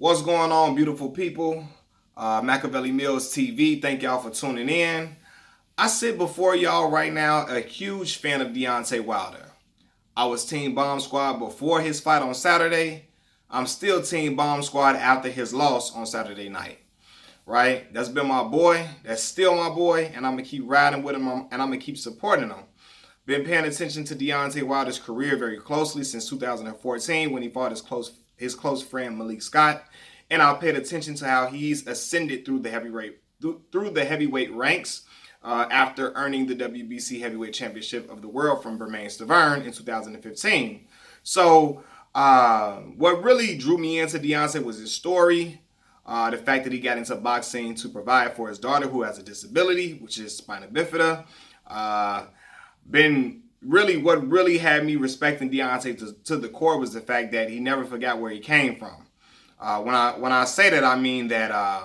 What's going on, beautiful people? Machiavelli Mills TV, thank y'all for tuning in. I sit before y'all right now a huge fan of Deontay Wilder. I was Team Bomb Squad before his fight on Saturday. I'm still Team Bomb Squad after his loss on Saturday night. Right? That's been my boy. That's still my boy. And I'm going to keep riding with him and I'm going to keep supporting him. Been paying attention to Deontay Wilder's career very closely since 2014 when he fought his close friend Malik Scott, and I've paid attention to how he's ascended through the heavyweight ranks after earning the WBC Heavyweight Championship of the World from Bermane Stiverne in 2015. So what really drew me into Deontay was his story, the fact that he got into boxing to provide for his daughter who has a disability, which is spina bifida. What really had me respecting Deontay to the core was the fact that he never forgot where he came from. When I say that, I mean that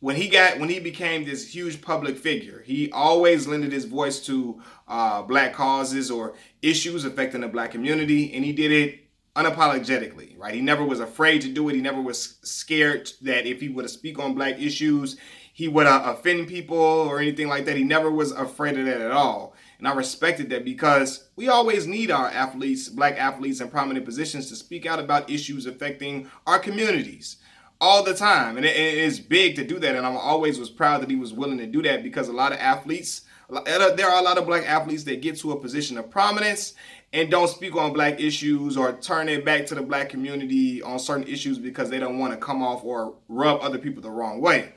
when he became this huge public figure, he always lended his voice to black causes or issues affecting the black community, and he did it unapologetically, right? He never was afraid to do it. He never was scared that if he would speak on black issues, he would offend people or anything like that. He never was afraid of that at all. And I respected that because we always need our athletes, black athletes in prominent positions to speak out about issues affecting our communities all the time. And it is big to do that. And I always was proud that he was willing to do that because there are a lot of black athletes that get to a position of prominence and don't speak on black issues or turn it back to the black community on certain issues because they don't want to come off or rub other people the wrong way,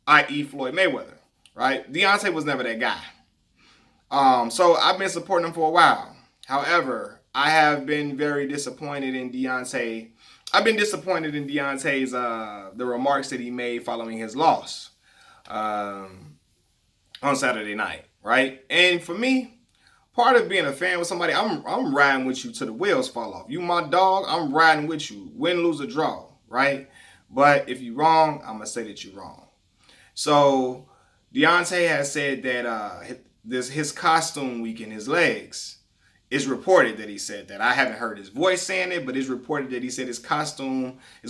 i.e. Floyd Mayweather, right? Deontay was never that guy. So I've been supporting him for a while. However, I have been very disappointed in Deontay. I've been disappointed in Deontay's the remarks that he made following his loss on Saturday night, right? And for me, part of being a fan with somebody, I'm riding with you till the wheels fall off. You my dog, I'm riding with you. Win, lose, or draw, right? But if you're wrong, I'm gonna say that you're wrong. So Deontay has said that his costume weakened his legs. It's reported that he said that. I haven't heard his voice saying it, but it's reported that he said it's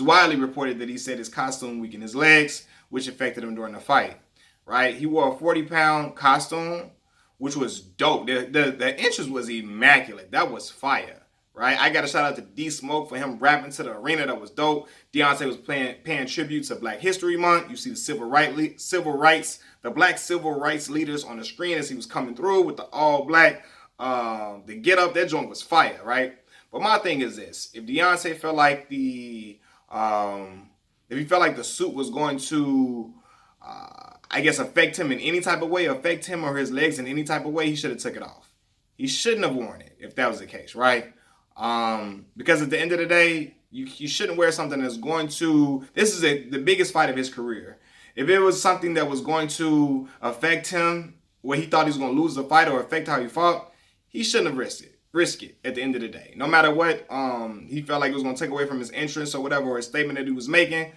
widely reported that he said his costume weakened his legs, which affected him during the fight, right? He wore a 40-pound costume, which was dope. The entrance was immaculate. That was fire, right? I got a shout out to D Smoke for him rapping to the arena. That was dope. Deontay was paying tribute to Black History Month. You see the black civil rights leaders on the screen as he was coming through with the all black. The get up, that joint was fire, right? But my thing is this: if Deontay felt like if he felt like the suit was going to, affect him in any type of way, affect him or his legs in any type of way, he should have took it off. He shouldn't have worn it if that was the case, right? Because at the end of the day, you shouldn't wear something that's going to. This is the biggest fight of his career. If it was something that was going to affect him, where he thought he was going to lose the fight or affect how he fought, he shouldn't have risked it at the end of the day. No matter what he felt like it was going to take away from his entrance or whatever, or his statement that he was making,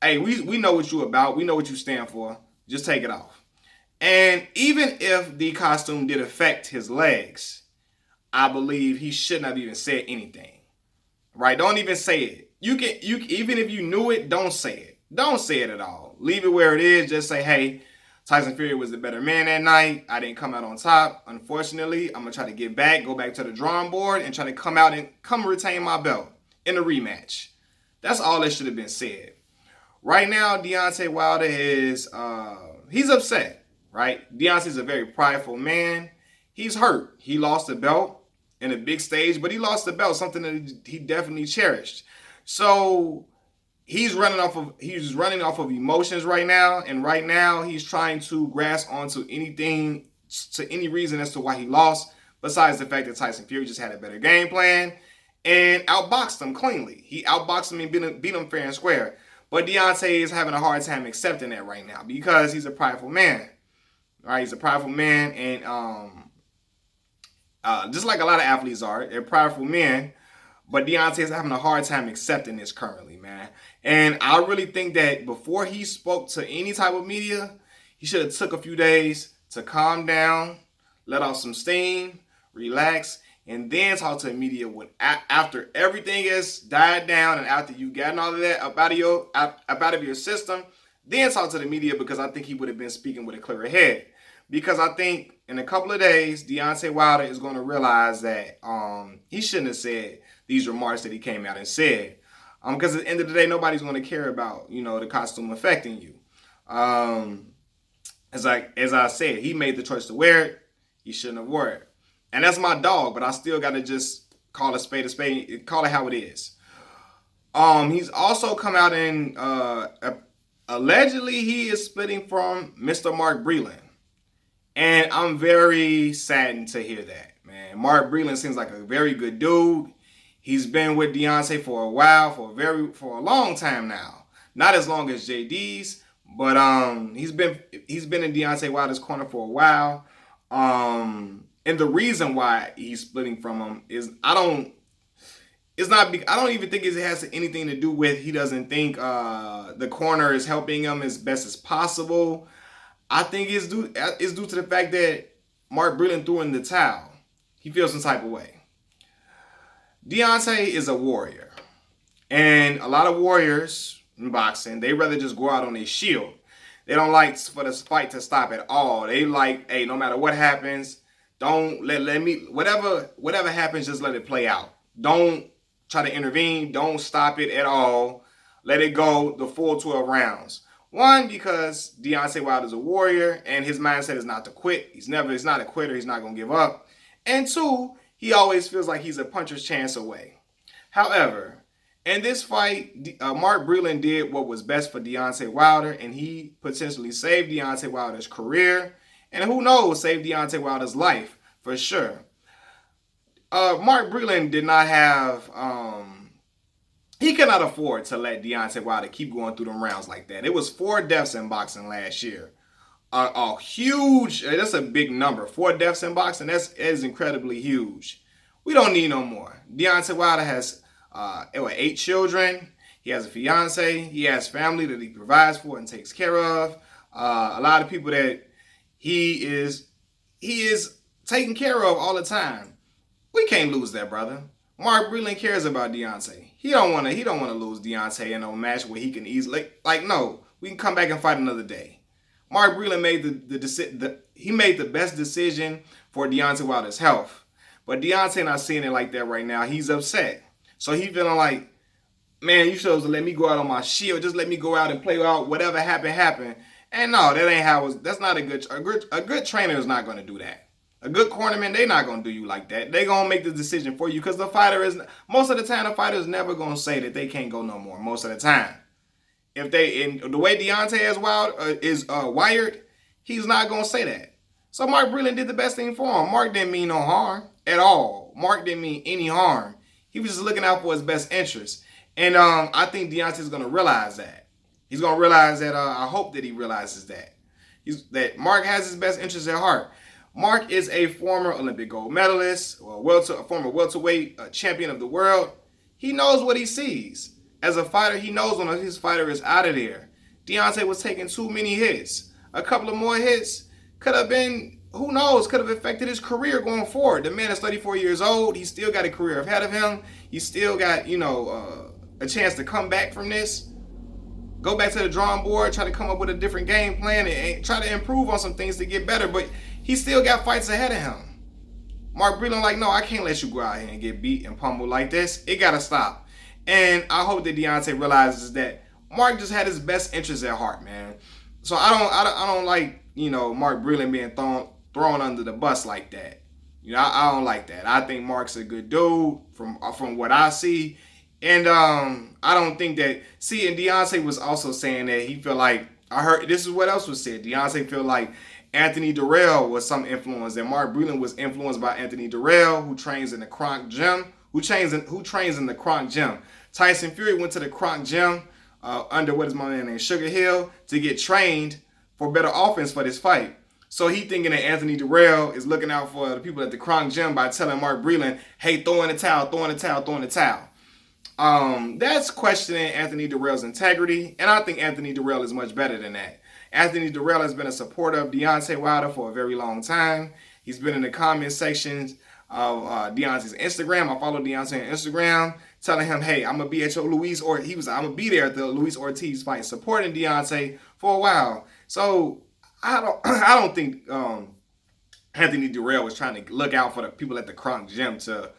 hey, we know what you're about. We know what you stand for. Just take it off. And even if the costume did affect his legs, I believe he shouldn't have even said anything. Right? Don't even say it. You even if you knew it, don't say it. Don't say it at all. Leave it where it is. Just say, hey, Tyson Fury was the better man that night. I didn't come out on top. Unfortunately, I'm going to try to get back, go back to the drawing board, and try to come retain my belt in a rematch. That's all that should have been said. Right now, Deontay Wilder is, he's upset, right? Deontay's a very prideful man. He's hurt. He lost the belt in a big stage, but he lost the belt, something that he definitely cherished. So he's running off of emotions right now, and right now he's trying to grasp onto any reason as to why he lost, besides the fact that Tyson Fury just had a better game plan and outboxed him cleanly. He outboxed him and beat him fair and square. But Deontay is having a hard time accepting that right now because he's a prideful man. All right, he's a prideful man, and just like a lot of athletes are, they're prideful men. But Deontay is having a hard time accepting this currently, man. And I really think that before he spoke to any type of media, he should have took a few days to calm down, let off some steam, relax, and then talk to the media when after everything has died down and after you gotten all of that up out of your system, then talk to the media, because I think he would have been speaking with a clearer head. Because I think in a couple of days, Deontay Wilder is going to realize that he shouldn't have said these remarks that he came out and said. Because at the end of the day, nobody's going to care about, the costume affecting you. As I said, he made the choice to wear it. He shouldn't have wore it. And that's my dog, but I still got to just call a spade, call it how it is. He's also come out and allegedly he is splitting from Mr. Mark Breland. And I'm very saddened to hear that, man. Mark Breland seems like a very good dude. He's been with Deontay for a while, for a long time now. Not as long as JD's, but he's been in Deontay Wilder's corner for a while. And the reason why he's splitting from him is I don't even think it has anything to do with he doesn't think the corner is helping him as best as possible. I think it's due to the fact that Mark Breland threw in the towel. He feels some type of way. Deontay is a warrior. And a lot of warriors in boxing, they rather just go out on their shield. They don't like for the fight to stop at all. They like, hey, no matter what happens, don't let me, whatever happens, just let it play out. Don't try to intervene. Don't stop it at all. Let it go the full 12 rounds. One, because Deontay Wilder is a warrior and his mindset is not to quit. He's not a quitter. He's not going to give up. And two, he always feels like he's a puncher's chance away. However, in this fight, Mark Breland did what was best for Deontay Wilder, and he potentially saved Deontay Wilder's career. And who knows, saved Deontay Wilder's life for sure. Mark Breland did not have... he cannot afford to let Deontay Wilder keep going through them rounds like that. It was 4 deaths in boxing last year. A huge, that's a big number. 4 deaths in boxing, that is incredibly huge. We don't need no more. Deontay Wilder has 8 children. He has a fiance. He has family that he provides for and takes care of. A lot of people that he is taking care of all the time. We can't lose that, brother. Mark Breland cares about Deontay. He don't want to lose Deontay in a match where he can easily no. We can come back and fight another day. Mark Breland made the best decision for Deontay Wilder's health. But Deontay not seeing it like that right now. He's upset. So he feeling like, man, you supposed to let me go out on my shield. Just let me go out and play out whatever happened. And no, that ain't how that's not a good trainer is not going to do that. A good cornerman, they not going to do you like that. They going to make the decision for you because the fighter is, most of the time, the fighter is never going to say that they can't go no more, most of the time. If they, in the way Deontay is wired, he's not going to say that. So Mark Breland did the best thing for him. Mark didn't mean no harm at all. Mark didn't mean any harm. He was just looking out for his best interest. And I think Deontay's going to realize that. He's going to realize that, I hope that he realizes that. That Mark has his best interest at heart. Mark is a former Olympic gold medalist, a former welterweight champion of the world. He knows what he sees. As a fighter, he knows when his fighter is out of there. Deontay was taking too many hits. A couple of more hits could have been, who knows, could have affected his career going forward. The man is 34 years old. He still got a career ahead of him. He still got, a chance to come back from this. Go back to the drawing board, try to come up with a different game plan and try to improve on some things to get better. But he still got fights ahead of him. Mark Breland like, no, I can't let you go out here and get beat and pummeled like this. It got to stop. And I hope that Deontay realizes that Mark just had his best interests at heart, man. So I don't like, Mark Breland being thrown under the bus like that. I don't like that. I think Mark's a good dude from what I see. And I don't think that, and Deontay was also saying that he felt like, I heard, this is what else was said. Deontay felt like Anthony Durrell was some influence, and Mark Breland was influenced by Anthony Durrell, who trains in the Kronk Gym, who trains in the Kronk Gym. Tyson Fury went to the Kronk Gym under what is my man named Sugar Hill to get trained for better offense for this fight. So he thinking that Anthony Durrell is looking out for the people at the Kronk Gym by telling Mark Breland, hey, throw in the towel, throw in the towel, throw in the towel. That's questioning Anthony Durrell's integrity, and I think Anthony Durrell is much better than that. Anthony Durrell has been a supporter of Deontay Wilder for a very long time. He's been in the comment sections of Deontay's Instagram. I follow Deontay on Instagram, telling him, hey, I'm gonna be at your I'm gonna be there at the Luis Ortiz fight, supporting Deontay for a while. So I don't think Anthony Durrell was trying to look out for the people at the Kronk gym to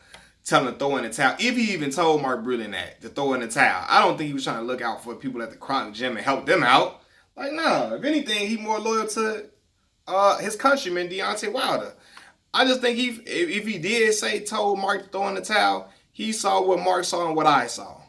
tell him to throw in the towel. If he even told Mark Breland that, to throw in the towel. I don't think he was trying to look out for people at the Kronk gym and help them out. Like, no. If anything, he more loyal to his countryman, Deontay Wilder. I just think if he did told Mark to throw in the towel, he saw what Mark saw and what I saw.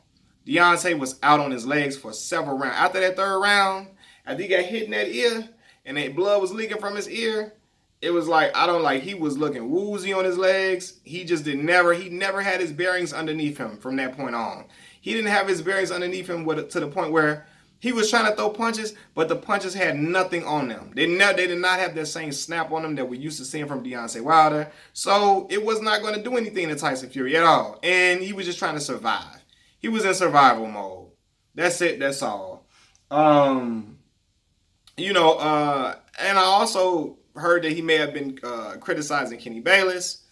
Deontay was out on his legs for several rounds. After that third round, after he got hit in that ear and that blood was leaking from his ear, it was like, he was looking woozy on his legs. He never had his bearings underneath him from that point on. He didn't have his bearings underneath him to the point where he was trying to throw punches, but the punches had nothing on them. They did not have that same snap on them that we used to seeing from Deontay Wilder. So it was not going to do anything to Tyson Fury at all. And he was just trying to survive. He was in survival mode. That's it. That's all. And I also heard that he may have been criticizing Kenny Bayless,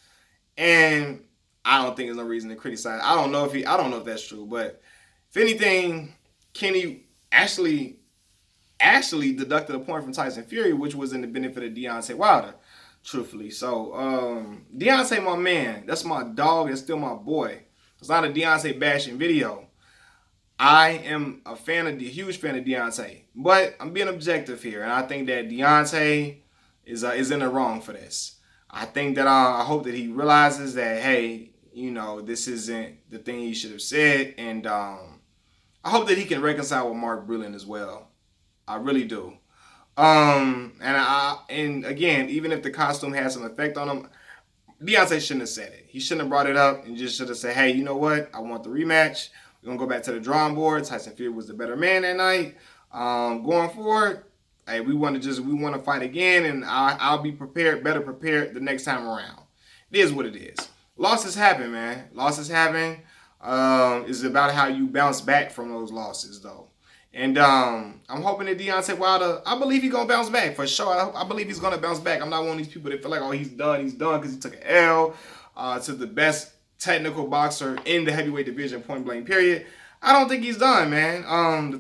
and I don't think there's no reason to criticize. I don't know if that's true, but if anything, Kenny actually deducted a point from Tyson Fury, which was in the benefit of Deontay Wilder, truthfully. So Deontay, my man, that's my dog. That's still my boy. It's not a Deontay bashing video. I am a huge fan of Deontay, but I'm being objective here, and I think that Deontay is in the wrong for this. I think that I hope that he realizes that, hey, this isn't the thing he should have said, and I hope that he can reconcile with Mark Breland as well. I really do. And again, even if the costume has some effect on him, Deontay shouldn't have said it. He shouldn't have brought it up and just should have said, hey, you know what? I want the rematch. We're going to go back to the drawing board. Tyson Fury was the better man that night. Going forward, hey, we want to fight again, and I'll be better prepared the next time around. It is what it is. Losses happen, man. Losses happen. It's about how you bounce back from those losses, though. And I'm hoping that Deontay Wilder, I believe he's going to bounce back for sure. I believe he's going to bounce back. I'm not one of these people that feel like, oh, he's done because he took an L to the best technical boxer in the heavyweight division, point blank, period. I don't think he's done, man. The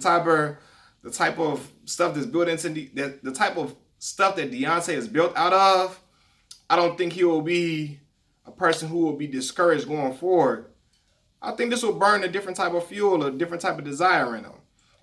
type of stuff that's built into the type of stuff that Deontay is built out of, I don't think he will be a person who will be discouraged going forward. I think this will burn a different type of fuel, a different type of desire in him.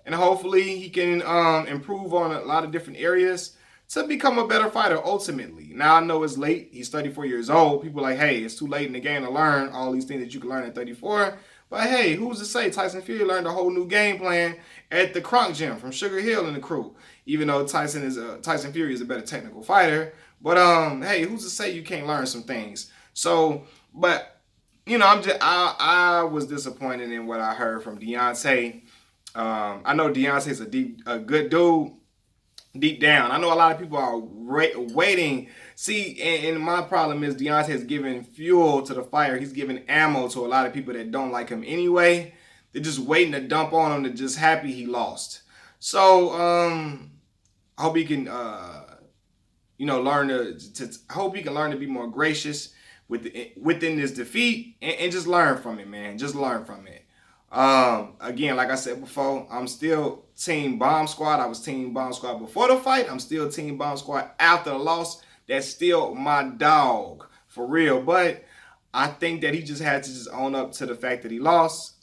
And hopefully he can improve on a lot of different areas to become a better fighter ultimately. Now, I know it's late. He's 34 years old. People are like, hey, it's too late in the game to learn all these things that you can learn at 34. But hey, who's to say Tyson Fury learned a whole new game plan at the Kronk gym from Sugar Hill and the crew? Even though Tyson Fury is a better technical fighter. But hey, who's to say you can't learn some things? So, but I was disappointed in what I heard from Deontay. I know Deontay's a good dude deep down. I know a lot of people are waiting. See, and my problem is Deontay is giving fuel to the fire. He's giving ammo to a lot of people that don't like him anyway. They're just waiting to dump on him. They're just happy he lost. So I hope he can, learn I hope he can learn to be more gracious within this defeat and just learn from it, man. Just learn from it. Again, like I said before, I'm still Team Bomb Squad. I was Team Bomb Squad before the fight. I'm still Team Bomb Squad after the loss. That's still my dog, for real. But I think that he just had to just own up to the fact that he lost.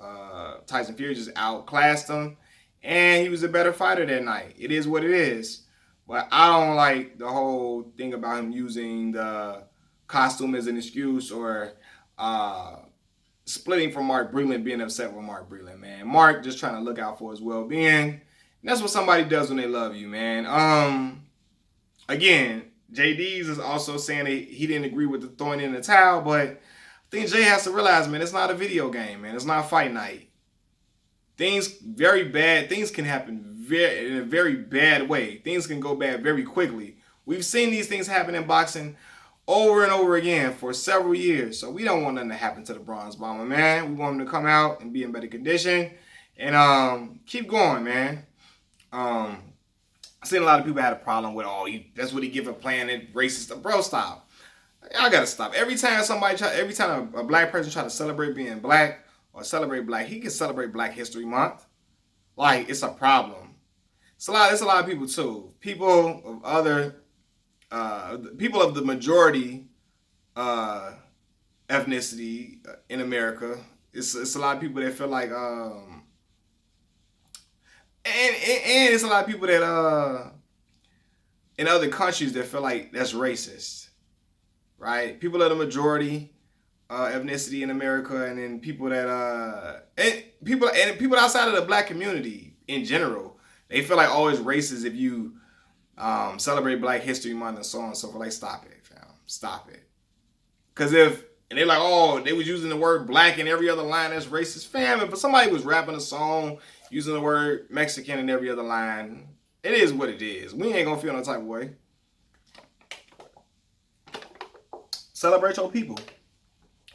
Tyson Fury just outclassed him, and he was a better fighter that night. It is what it is. But I don't like the whole thing about him using the costume as an excuse or splitting from Mark Breland, being upset with Mark Breland, man. Mark just trying to look out for his well-being. And that's what somebody does when they love you, man. Again, JD's is also saying that he didn't agree with the throwing in the towel, but I think Jay has to realize, man, it's not a video game, man. It's not fight night. Things can happen in a very bad way. Things can go bad very quickly. We've seen these things happen in boxing over and over again for several years. So we don't want nothing to happen to the Bronze Bomber, man. We want him to come out and be in better condition and keep going, man. I've seen a lot of people had a problem with, that's what he give a plan, racist, bro, stop. Y'all gotta stop. Every time a black person try to celebrate being black or celebrate black, he can celebrate Black History Month. Like, it's a problem. It's a lot of people too. People of the majority uh, ethnicity in America. It's a lot of people that feel like and it's a lot of people that in other countries that feel like that's racist, right? People of the majority ethnicity in America, and then people that people outside of the black community in general, they feel like always racist if you celebrate Black History Month and so on and so forth. Like, stop it, fam. Stop it. Because and they're like, oh, they was using the word black in every other line, that's racist. Fam, if somebody was rapping a song using the word Mexican in every other line, it is what it is. We ain't gonna feel no type of way. Celebrate your people.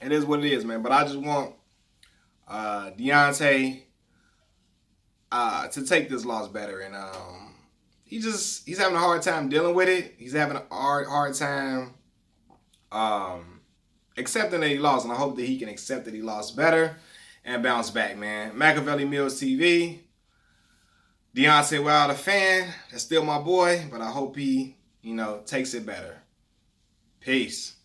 It is what it is, man. But I just want Deontay to take this loss better, and he's having a hard time dealing with it. He's having a hard time accepting that he lost, and I hope that he can accept that he lost better and bounce back, man. Machiavelli Mills TV, Deontay Wilder fan. That's still my boy, but I hope he, takes it better. Peace.